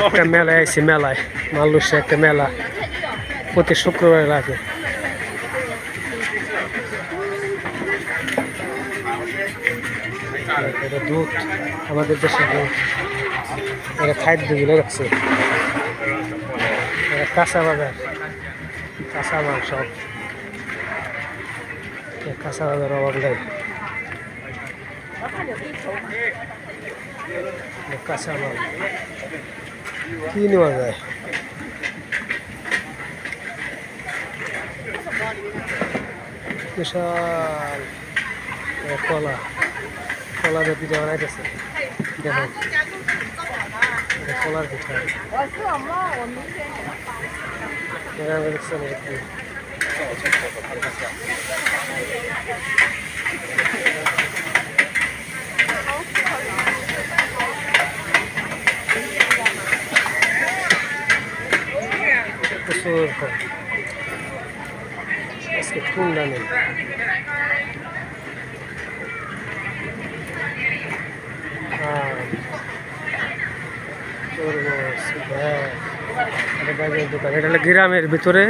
একটা মেলায় আইছি, মেলায় মালুসে একটা মেলা প্রতি শুক্রবার লাগে। এটা দুধ, আমাদের দেশে দুধ, এটা খাদ্যগুলো রাখছে, এটা কাঁচা বাজার, কাঁচা মাল সব, কাঁচা বাজার অভাব নেই, কাঁচা মাল কি নেওয়া যায়। বিশাল কলা, কলার পিঠা বানাইতেছে, দেখেন কলার পিঠা দেখছেন একটু। প্রচুর কম, আজকে ঠান্ডা নেই। দোকান, এটা হলো গ্রামের ভিতরে,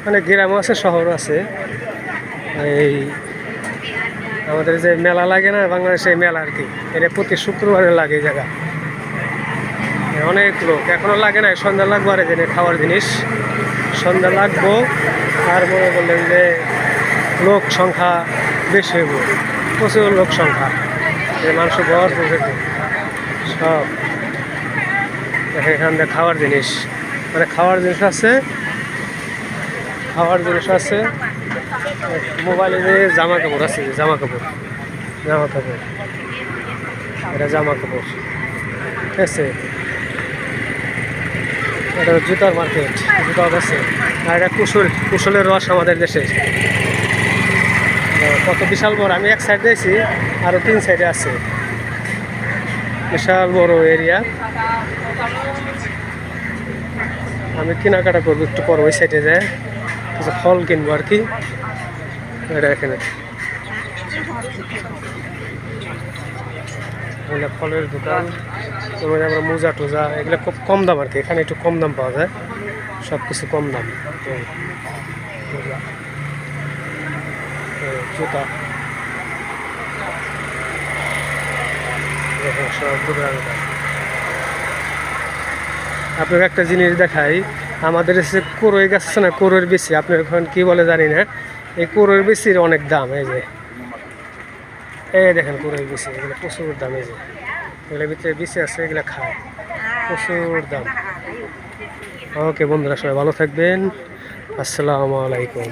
মানে গ্রামও আছে শহরও আছে। এই আমাদের যে মেলা লাগে না বাংলাদেশে, মেলা আর কি, এটা প্রতি শুক্রবারে লাগে এই জায়গা। অনেক লোক, এখনো লাগে না, সন্ধ্যা লাগবো আর এখানে খাওয়ার জিনিস, সন্ধ্যা লাগবো। আর মনে করলেন যে লোক সংখ্যা বেশি হইব, প্রচুর লোক সংখ্যা, মানুষ ভরপুর সব। এখান থেকে খাওয়ার জিনিস, মানে খাওয়ার জিনিস আছে, খাওয়ার জিনিস আছে। মোবাইলে যে জামা কাপড় আছে, জামা কাপড়, জামা কাপড়, এটা জামা কাপড়, ঠিক আছে। এটা জুতার মার্কেট, জুতাও আছে। আর এটা কুশলের রস আমাদের দেশে, কত বিশাল বড়। আমি এক সাইড দিয়েছি, আরও 3 সাইডে আছে, বিশাল বড় এরিয়া। আমি কেনাকাটা করবো একটু পর, ওই সাইডে যায় কিছু ফল কিনবো আর কি। এটা এখানে ফলের দোকান, যেমন আমরা মোজা টোজা, এগুলো খুব কম দাম আর কি, এখানে একটু কম দাম পাওয়া যায়, সব কিছু কম দাম। জুতা সব দোকান। আপনাকে একটা জিনিস দেখাই, আমাদের এসে কোরই গাছ আছে না, কোরইর বেশি, আপনার এখন কি বলে জানি না, এই কোরইর বেশির অনেক দাম। এই যে এই দেখেন কোরইর বেশি, এগুলো প্রচুর দাম। এই যে এগুলোর ভিতরে বেশি আছে, এগুলো খায়, প্রচুর দাম। ওকে বন্ধুরা, সবাই ভালো থাকবেন, আসসালামু আলাইকুম।